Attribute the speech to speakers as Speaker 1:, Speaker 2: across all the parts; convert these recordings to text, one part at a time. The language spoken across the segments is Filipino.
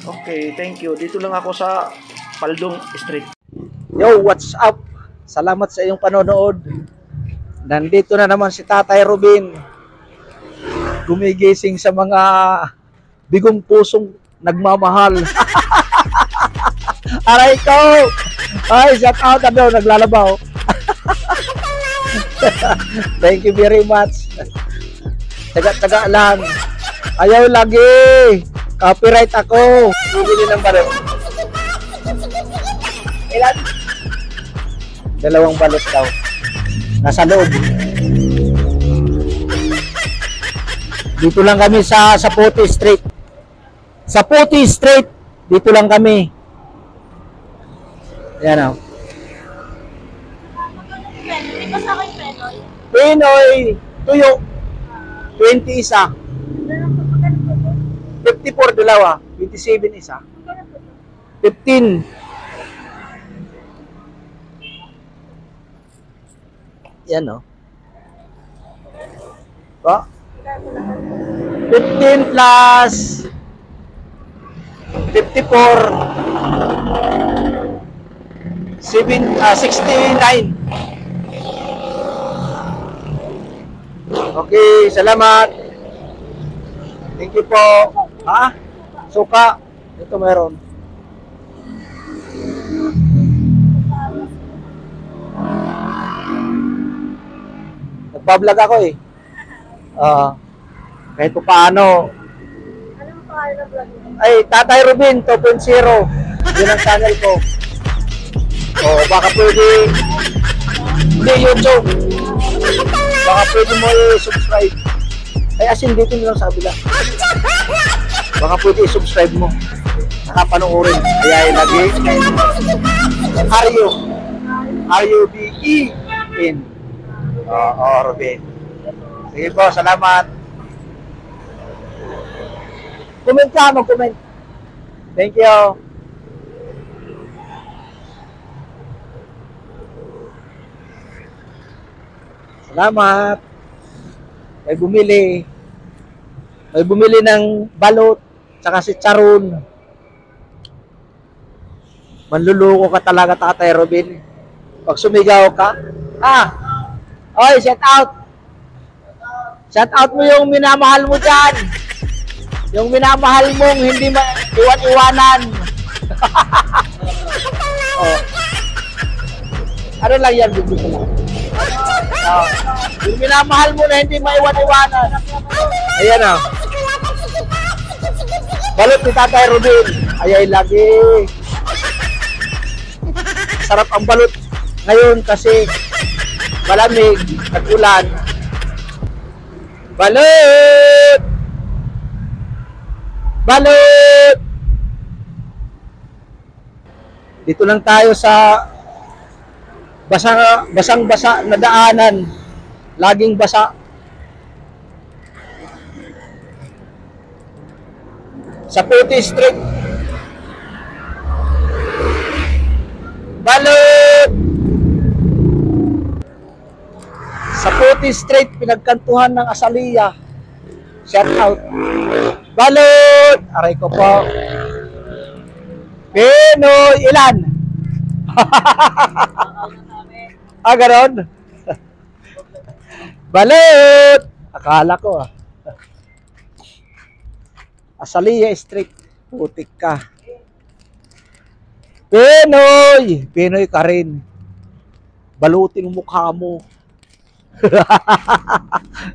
Speaker 1: Okay, thank you. Dito lang ako sa Paldong Street.
Speaker 2: Yo, what's up? Salamat sa iyong panonood. Nandito na naman si Tatay Robin. Gumigising sa mga bigong pusong nagmamahal. Aray ko! Ay, shout out na daw, naglalabaw. Thank you very much. Taga-taga lang. Ayaw lagi. Copyright ako. Bibili ng balot. Ilan? 2 balot daw. Nasa loob. Dito lang kami sa Puti Street. Sa Puti Street. Dito lang kami. Yan o. Pinoy. Tuyo. 20 isa. 54 dalawa. 27 isa. 15. Yan o. Oh. 15 plus 54 69. Okay, salamat. Thank you po. Ha? Suka. Ito meron. Nagpa-vlog ako eh. Kahit pa paano.
Speaker 3: Anong pangalan ng vlog mo?
Speaker 2: Ay, Tatay Robin 2.0. Yun ang channel ko. Baka pwede. Hindi, YouTube. Baka pwede mo i-subscribe. Ay, asin dito nyo lang sa kabila. Baka pwede i-subscribe mo. Nakapanoorin. Kaya lagi. R-U-B-E-N. Robin. Sige po, salamat. Comment ka, mag-comment. Thank you. Salamat. May bumili. May bumili ng balot. Tsaka si Charon. Manluluko ka talaga, Tatay Robin. Pag sumigaw ka. Oy, shout out. Shout out mo yung minamahal mo dyan. Yung minamahal mong hindi iwan-iwanan. Ano lang yan, bibig ko lang. Yung minamahal mo na hindi maiwan-iwanan. Ayan o. Balot ni Tatay Robin. Ayay lagi. Sarap ang balot ngayon kasi malamig, nag-ulan. Balot! Balot! Dito lang tayo sa basang-basa na daanan. Laging basa. Sa Puti Street. Balot! Sa Puti Street, pinagkantuhan ng Asalia. Shout out. Balot! Aray ko po. Pinoy, ilan? Ganon? Balot! Akala ko Asalia Street. Putik ka. Pinoy! Pinoy ka rin. Balutin mukha mo.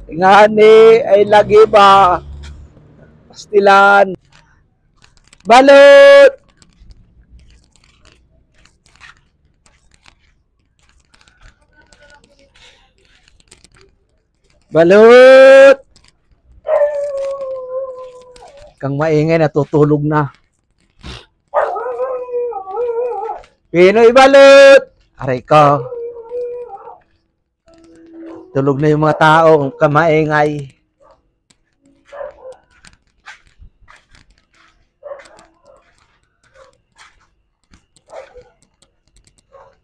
Speaker 2: Ngani ay lagi ba? Pastilan. Balot! Balot! Kang maingay, natutulog na. Pinoy balot! Aray ko. Tulog na yung mga tao, kamaingay.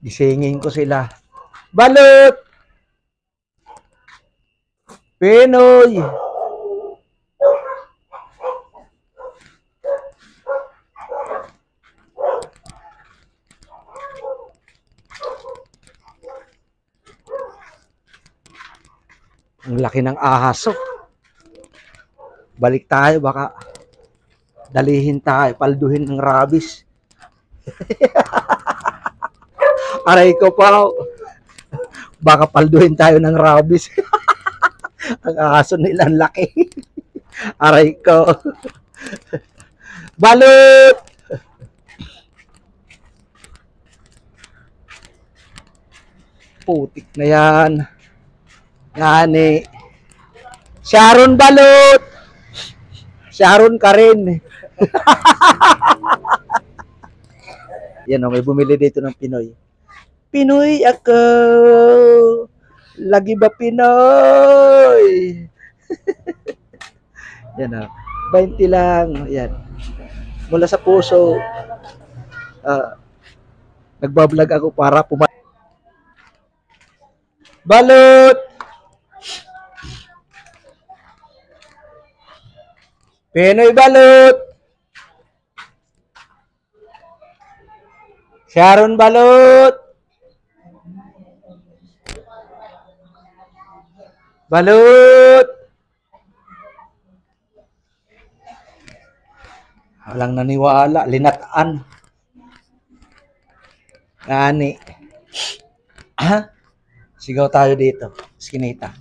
Speaker 2: Gisingin ko sila. Balot! Pinoy! Ang laki ng ahaso. Balik tayo, baka dalihin tayo, palduhin ng rabies. Aray ko pa. Baka palduhin tayo ng rabies. Ang ahaso nila ang laki. Aray ko. Balot! Putik na yan. Ngani. Sharon balot! Sharon ka rin. Yan o, may bumili dito ng Pinoy. Pinoy ako. Lagi ba Pinoy? Yan o. 20 lang. Yan. Mula sa puso. Nagbablog ako para balot! Pinoy balot! Sharon balot! Balot! Walang naniwala. Linataan. Ngani. Ha? Sigaw tayo dito. Skinita.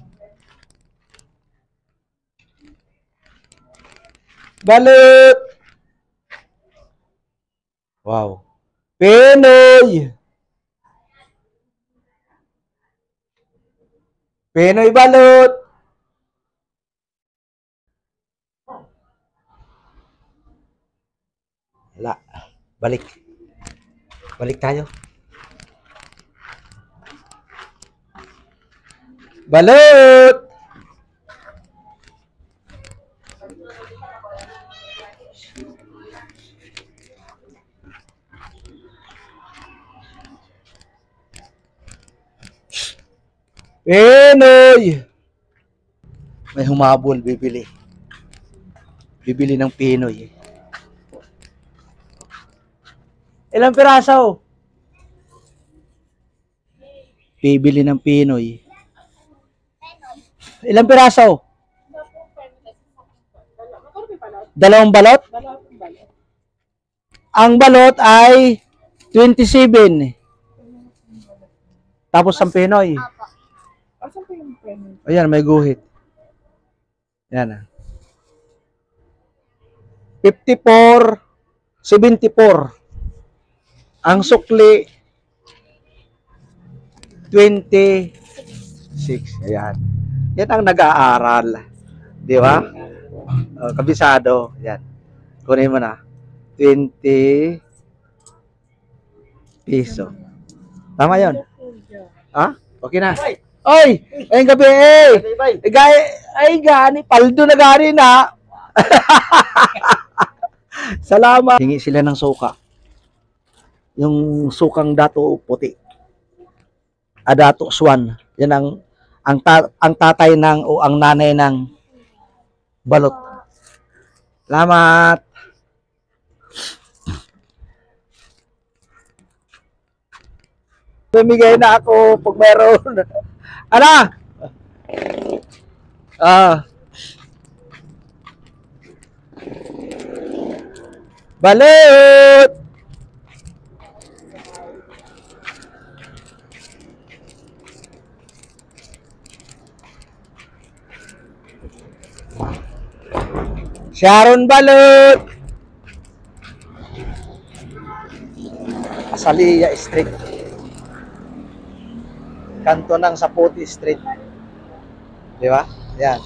Speaker 2: Balot! Wow. Pinoy! Pinoy balot! Wala. Balik. Balik tayo. Balot! Pinoy! May humabol, bibili. Bibili ng Pinoy. Ilang piraso? Bibili ng Pinoy. Ilang piraso? Dalawang balot? Ang balot ay 27. Tapos ang Pinoy. Ayan, may guhit. Ayan. 54, 74. Ang sukli, 26. Ayan. Yan ang nag-aaral. Di ba? Kabisado. Yan. Kunin mo na. 20 piso. Tama yun? Ha? Okay na. Oy! Ayun gabi eh! Ay gani, paldo na gani na. Salamat. Hingi sila ng suka. Yung sukang dato puti. Dato swan. Yan ang tatay ng o ang nanay ng balot. Salamat. Bumigay na ako pag meron. Ala! Balot! Sharon balot! Asalia Street. Kanto ng Saputi Street. Di ba? Yan.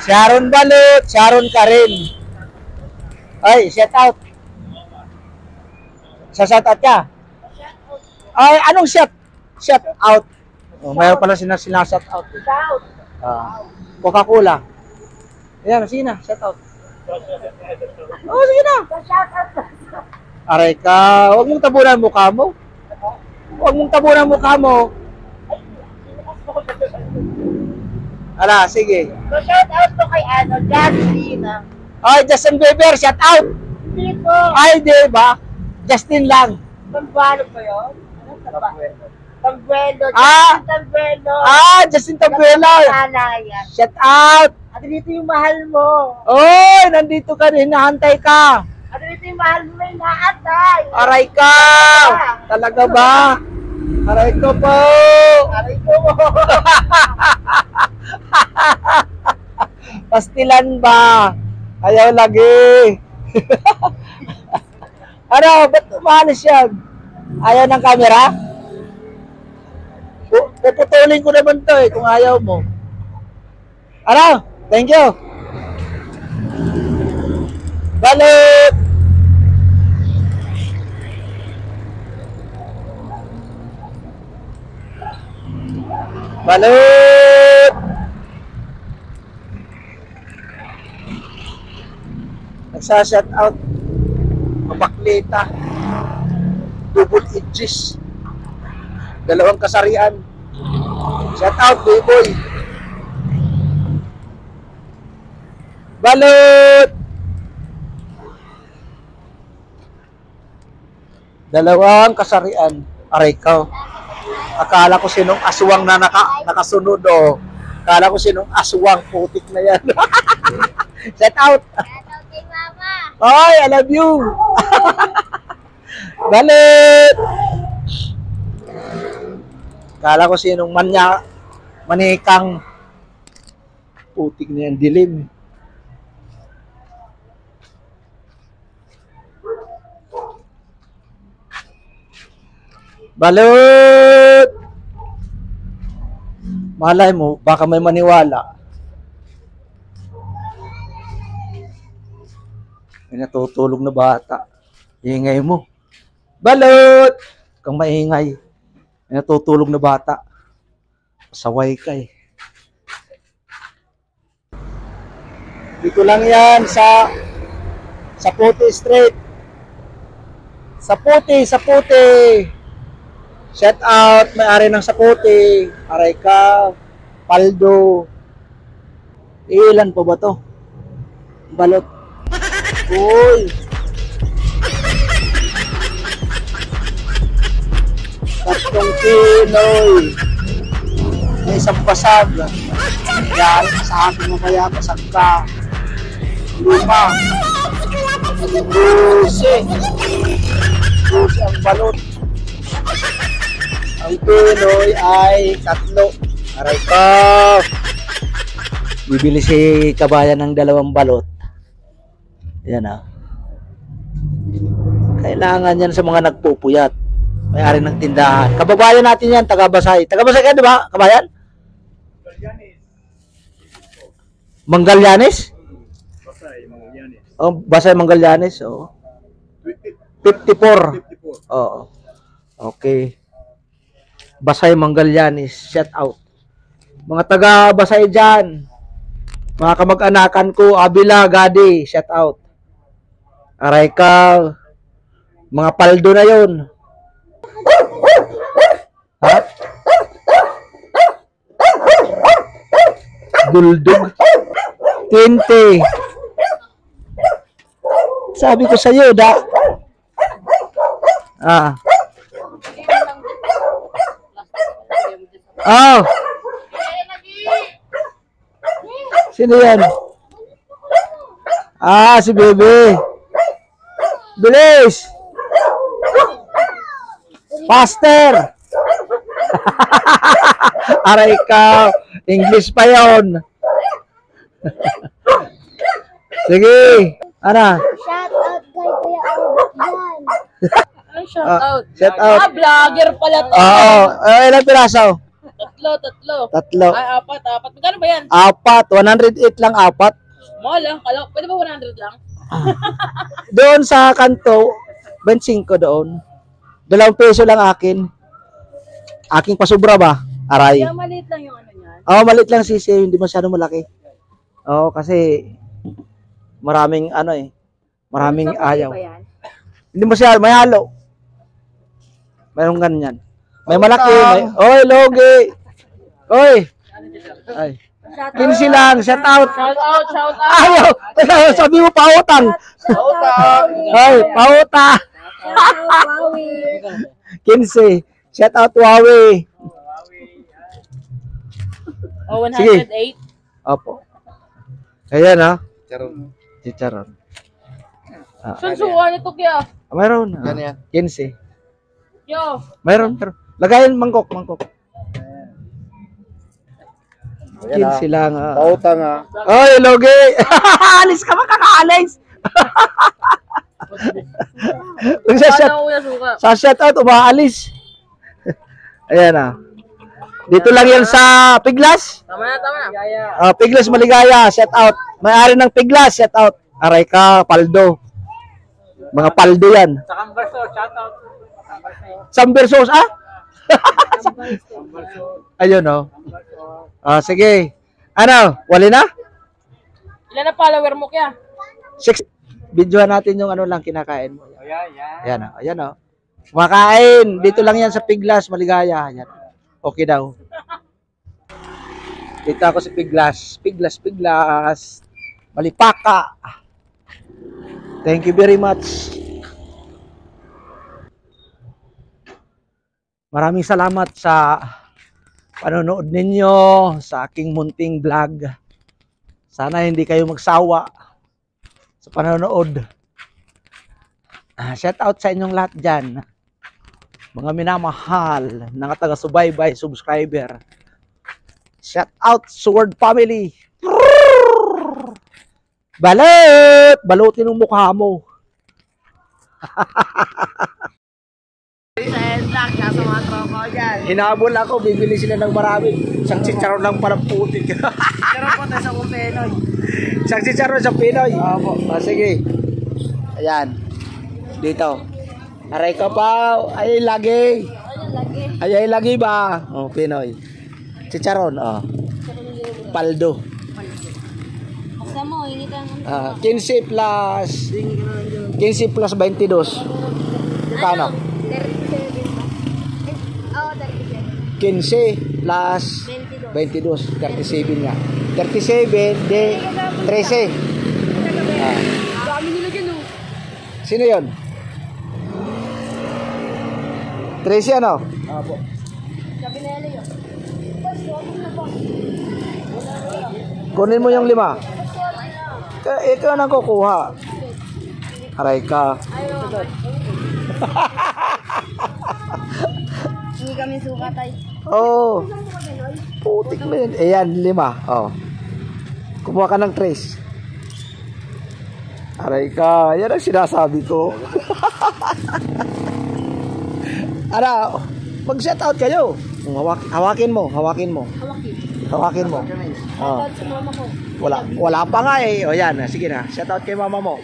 Speaker 2: Sharon balot, Sharon ka rin. Ay, shout out. Sa shout out ka? Ay, anong shout? Shout out. Oh, mayroon pala sinashout out. Coca-Cola. Ayan, sige na, shout out. Oh, sige na. Aray ka, huwag mong tabunan mukha mo. Huwag mong tabunan mukha mo. Ala, sige.
Speaker 3: So, shout out to kay Justin.
Speaker 2: Ay, Justin Bieber, shout out.
Speaker 3: Hindi po.
Speaker 2: Ay, di ba? Justin lang.
Speaker 3: Pambalot ba yun? Tambuelo.
Speaker 2: Ah!
Speaker 3: Tambuelo.
Speaker 2: Justin Tabuelo.
Speaker 3: Yan.
Speaker 2: Shout out.
Speaker 3: At dito yung mahal mo.
Speaker 2: Oy, nandito ka rin, hinahantay ka.
Speaker 3: At dito yung mahal mo may naatay.
Speaker 2: Aray ka. Talaga ba? Aray ko po.
Speaker 3: Aray ko.
Speaker 2: Pastilan ba? Ayaw lagi. Ano, ba't umalis yan? Ayaw ng camera? Puputulin ko naman to kung ayaw mo. Ano? Thank you. Balik! Balik! Nagsashout out. Mabaklita. Double edges. Dalawang kasarian. Shout out, B-boy. Balot! Dalawang kasarian. Aray ka. Akala ko sinong aswang na nakasunod, oh. Akala ko sinong aswang, putik na yan. Shout out!
Speaker 3: Kay mama.
Speaker 2: Oy, I love you! Balot! Akala ko sinong manikang, putik na yan, dilim. Balot! Malay mo, baka may maniwala. May natutulog na bata. Ingay mo. Balot! Kang maingay. May natutulog na bata. Pasaway ka eh. Dito lang yan sa Puti Street. Sa Puti. Shout out, may-ari ng Saputi, Aray ka, Paldo. Ilan pa ba to? Balot. Uy. Tatlong Pinoy. May isang pasag. Yan, sa akin mo kaya pasag ka. 5. 12. 12 ang balot. Ang Pinoy ay 3. Aray ko. Bibili si kabayan ng 2 balot. Yan ah. Kailangan yan sa mga nagpupuyat. May-ari ng tindahan. Kababayan natin yan, taga-Basay. Taga-Basay ka, di ba, kabayan? Manggalyanes?
Speaker 1: Basay, Manggalyanes.
Speaker 2: Oh, Basay, Manggalyanes. Oh. 54. Oo. Okay. Basay, Manggalyanes. Shout out. Mga taga-Basay dyan. Mga kamag-anakan ko, Abila, Gadi. Shout out. Aray ka. Mga paldo na yun. Ha? Buldog. 20. Sabi ko sa'yo, Oh. Sino yan? Si Bebe. Bilis. Faster. Aray ka. English pa yon. Sige. Ana.
Speaker 3: Shout out kay Kuya Albert yan.
Speaker 4: Ano shout out?
Speaker 2: Shout out.
Speaker 4: Vlogger pala to.
Speaker 2: Oo. Ilang piraso?
Speaker 4: Tatlo.
Speaker 2: 3.
Speaker 4: Ay, apat. Magkano ba yan?
Speaker 2: 4. 108 lang 4.
Speaker 4: Mahal lang. Pwede ba 100 lang?
Speaker 2: Doon sa kanto, 25 doon. 2 peso lang akin. Aking pasubra ba? Aray.
Speaker 4: Kaya maliit lang yung ano niyan.
Speaker 2: Oo, maliit lang sisi, hindi masyado malaki. Oo, kasi maraming maraming ayaw. Hindi masyado, may halo. Mayroong ganyan. May malaki, oy, logi. Oy. Ay. 15 lang, shout out.
Speaker 4: Shout out.
Speaker 2: Ayaw, sabi mo pautang. Ay, pauta. 15. Shout out Huawei.
Speaker 4: Oh,
Speaker 2: Sige.
Speaker 4: 108.
Speaker 2: Opo. Ayan ha. Chicharon.
Speaker 4: Sunsuan ito kaya.
Speaker 2: Mayroon.
Speaker 1: Ganyan.
Speaker 2: 15.
Speaker 4: Yo.
Speaker 2: Mayroon. Lagayan mangkok. 15 lang.
Speaker 1: Pauta nga.
Speaker 2: Oy, Logi! Alis ka, makakaalis!
Speaker 4: Paano kuya suka?
Speaker 2: Sa shoutout, umaalis. Ayan ah. Dito lang yan sa Piglas.
Speaker 4: Tama na.
Speaker 2: Piglas Maligaya, shoutout. May-ari ng Piglas, shoutout. Aray ka, paldo. Mga paldo yan.
Speaker 4: Sa Camberso, shoutout.
Speaker 2: Sambersos, ah? Ayun oh. Sige. Ano, wali na?
Speaker 4: Ilan na follower mo kaya?
Speaker 2: 6. Videohan natin yung ano lang kinakain mo. Ayan oh. Ayan oh. Kumakain. Dito lang yan sa Piglas, Maligaya. Ayan. Okay daw. Dito ako sa Piglas. Piglas. Malipaka. Thank you very much. Maraming salamat sa panonood ninyo sa aking munting vlog. Sana hindi kayo magsawa sa panonood. Shout out sa inyong lahat dyan. Mga minamahal, mga taga-subaybay, subscriber. Shout out Sword Family. Balutin ang mukha mo. Hinabol ako, bibili sila ng marami. Isang chicharon lang para putik. Chicharon po tayo sa Pinoy. Isang chicharon sa Pinoy. Opo. Sige. Ayan. Dito. Aray ka pa. Ay, lagi. Ay, lagi ba? Oh, Pinoy. Chicharon, paldo.
Speaker 3: Basta mo, init ang...
Speaker 2: 15 plus 22. Kano?
Speaker 3: 37 ba? Oo, 37.
Speaker 2: 15 plus 22. 37 nga. 37 de 13.
Speaker 3: Dami nila dyan, oh.
Speaker 2: Sino yon? 13 ano?
Speaker 3: Sabi na yun, yun. Boss, huwag mo na po.
Speaker 2: Kunin mo yung 5. Ikaw nang kukuha. Aray ka.
Speaker 3: Hindi kami suka, tay.
Speaker 2: Oh. Putik mo yun. Ayan, 5. Oh. Kumuha ka ng 3. Aray ka. Yan ang sinasabi ko. Ara, mag-shoutout kayo. Hawakin mo.
Speaker 3: Hawaki.
Speaker 2: Hawakin mo. Oh.
Speaker 3: Shoutout sa mama ko.
Speaker 2: Wala pa nga eh. O yan, sige na. Shoutout kay mama mo.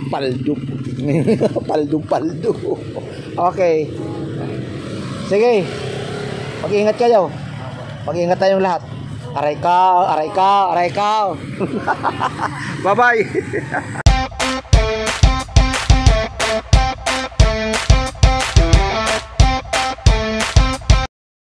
Speaker 2: Paldo. Paldo. Okay. Sige. Mag-ingat kayo. Mag-ingat tayong lahat. Aray ka. Bye-bye.